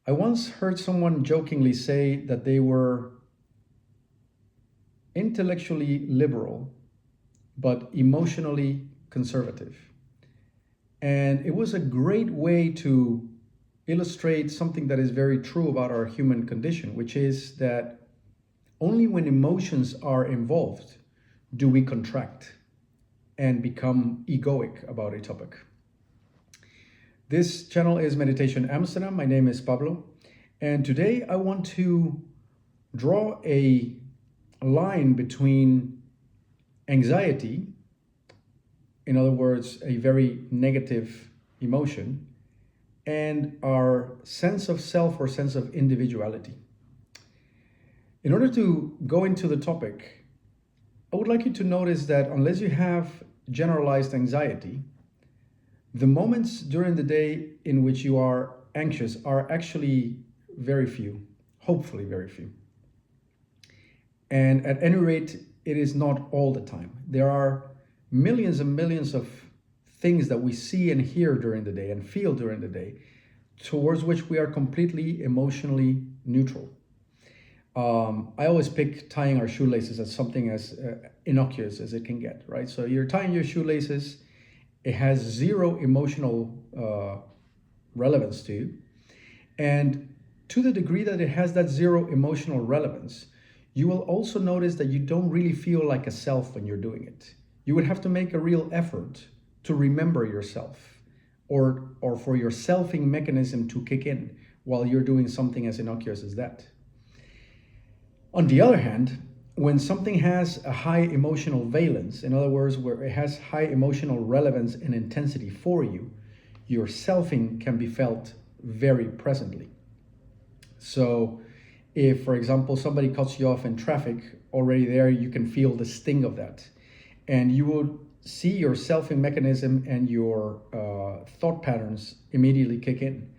I once heard someone jokingly say that they were intellectually liberal, but emotionally conservative. And it was a great way to illustrate something that is very true about our human condition, which is that only when emotions are involved do we contract and become egoic about a topic. This channel is Meditation Amsterdam. My name is Pablo. And today I want to draw a line between anxiety, in other words, a very negative emotion, and our sense of self or sense of individuality. In order to go into the topic, I would like you to notice that unless you have generalized anxiety, the moments during the day in which you are anxious are actually very few, hopefully very few. And at any rate, it is not all the time. There are millions and millions of things that we see and hear during the day and feel during the day towards which we are completely emotionally neutral. I always pick tying our shoelaces as something as innocuous as it can get, right? So you're tying your shoelaces, it has zero emotional relevance to you. And to the degree that it has that zero emotional relevance, you will also notice that you don't really feel like a self when you're doing it. You would have to make a real effort to remember yourself or for your selfing mechanism to kick in while you're doing something as innocuous as that. On the other hand, when something has a high emotional valence, in other words, where it has high emotional relevance and intensity for you, your selfing can be felt very presently. So if, for example, somebody cuts you off in traffic, already there you can feel the sting of that. And you will see your selfing mechanism and your thought patterns immediately kick in.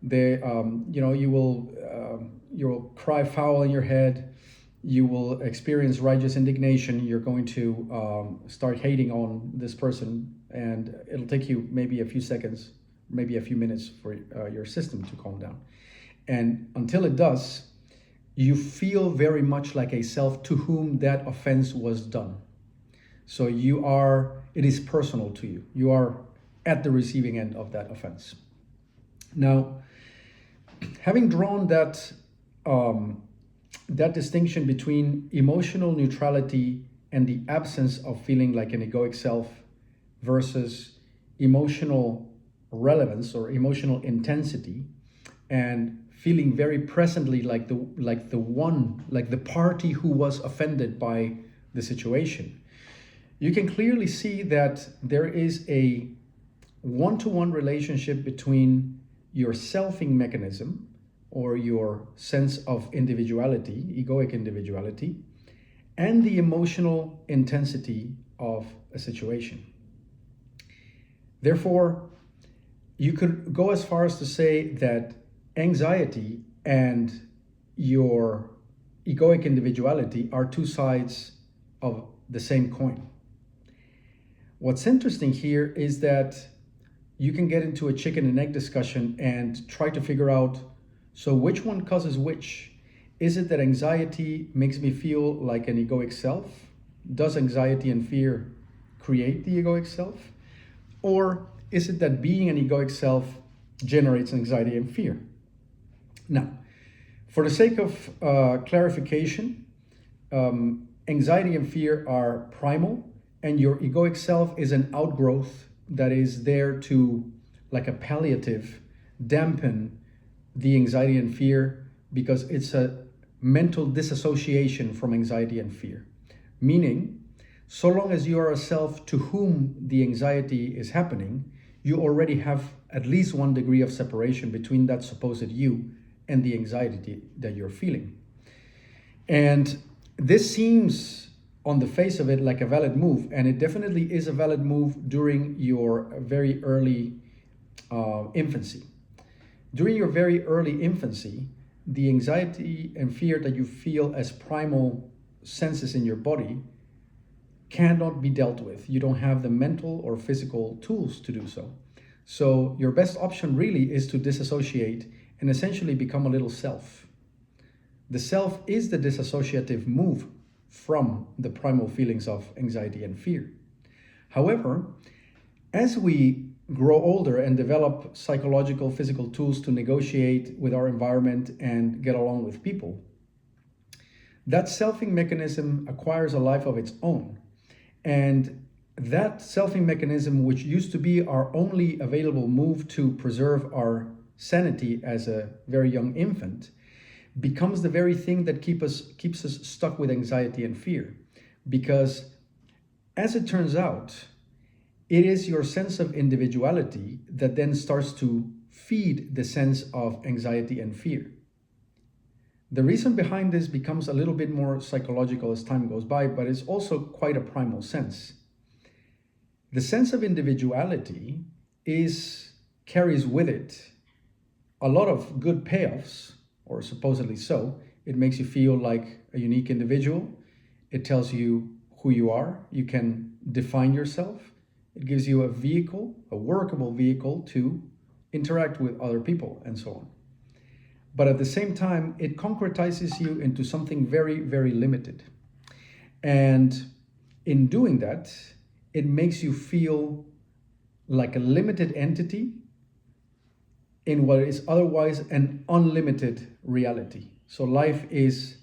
You will cry foul in your head. You will experience righteous indignation. You're going to start hating on this person, and it'll take you maybe a few seconds, maybe a few minutes for your system to calm down. And until it does, you feel very much like a self to whom that offense was done. So it is personal to you. You are at the receiving end of that offense. Now, having drawn that distinction between emotional neutrality and the absence of feeling like an egoic self versus emotional relevance or emotional intensity and feeling very presently like the party who was offended by the situation, you can clearly see that there is a one-to-one relationship between your selfing mechanism or your sense of individuality, egoic individuality, and the emotional intensity of a situation. Therefore, you could go as far as to say that anxiety and your egoic individuality are two sides of the same coin. What's interesting here is that you can get into a chicken and egg discussion and try to figure out, so which one causes which? Is it that anxiety makes me feel like an egoic self? Does anxiety and fear create the egoic self? Or is it that being an egoic self generates anxiety and fear? Now, for the sake of clarification, anxiety and fear are primal, and your egoic self is an outgrowth that is there to, like a palliative, dampen the anxiety and fear, because it's a mental disassociation from anxiety and fear. Meaning, so long as you are a self to whom the anxiety is happening, you already have at least one degree of separation between that supposed you and the anxiety that you're feeling. And this seems on the face of it like a valid move, and it definitely is a valid move during your very early infancy. During your very early infancy, the anxiety and fear that you feel as primal senses in your body cannot be dealt with. You don't have the mental or physical tools to do so. So your best option really is to disassociate and essentially become a little self. The self is the disassociative move from the primal feelings of anxiety and fear. However, as we grow older and develop psychological, physical tools to negotiate with our environment and get along with people, that selfing mechanism acquires a life of its own. And that selfing mechanism, which used to be our only available move to preserve our sanity as a very young infant, becomes the very thing that keeps us stuck with anxiety and fear. Because as it turns out, it is your sense of individuality that then starts to feed the sense of anxiety and fear. The reason behind this becomes a little bit more psychological as time goes by, but it's also quite a primal sense. The sense of individuality carries with it a lot of good payoffs, or supposedly so. It makes you feel like a unique individual. It tells you who you are. You can define yourself. It gives you a vehicle, a workable vehicle to interact with other people and so on. But at the same time, it concretizes you into something very, very limited. And in doing that, it makes you feel like a limited entity in what is otherwise an unlimited reality. So life is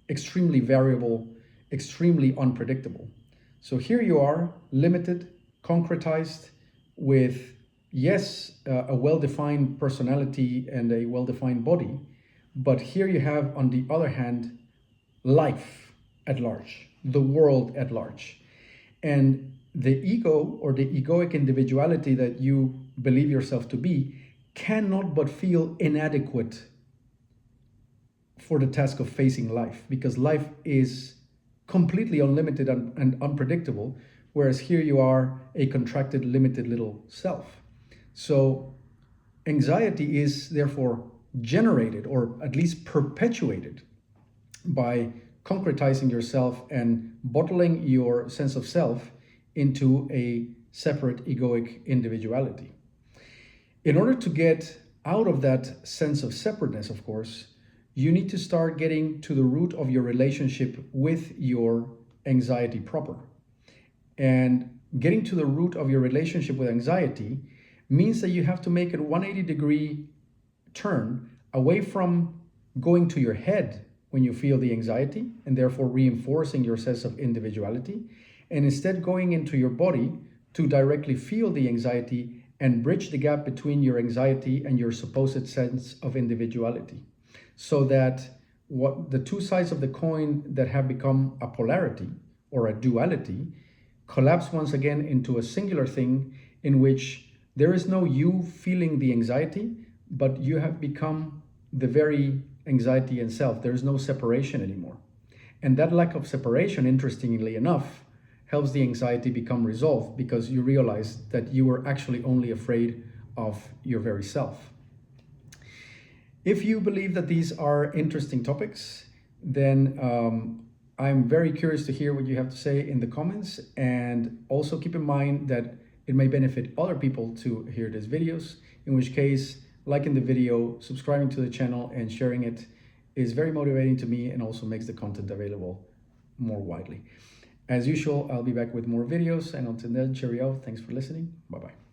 extremely variable, extremely unpredictable. So here you are, limited, concretized, with, yes, a well-defined personality and a well-defined body, but here you have, on the other hand, life at large, the world at large. And the ego, or the egoic individuality that you believe yourself to be, cannot but feel inadequate for the task of facing life, because life is completely unlimited and unpredictable, whereas here you are, a contracted, limited little self. So anxiety is therefore generated, or at least perpetuated, by concretizing yourself and bottling your sense of self into a separate egoic individuality. In order to get out of that sense of separateness, of course, you need to start getting to the root of your relationship with your anxiety proper. And getting to the root of your relationship with anxiety means that you have to make a 180-degree turn away from going to your head when you feel the anxiety, and therefore reinforcing your sense of individuality, and instead going into your body to directly feel the anxiety and bridge the gap between your anxiety and your supposed sense of individuality. So that what the two sides of the coin that have become a polarity or a duality collapse once again into a singular thing in which there is no you feeling the anxiety, but you have become the very anxiety and self. There is no separation anymore. And that lack of separation, interestingly enough, helps the anxiety become resolved, because you realize that you were actually only afraid of your very self. If you believe that these are interesting topics, then I'm very curious to hear what you have to say in the comments. And also keep in mind that it may benefit other people to hear these videos, in which case liking the video, subscribing to the channel, and sharing it is very motivating to me, and also makes the content available more widely. As usual, I'll be back with more videos, and until then, cheerio. Thanks for listening. Bye-bye.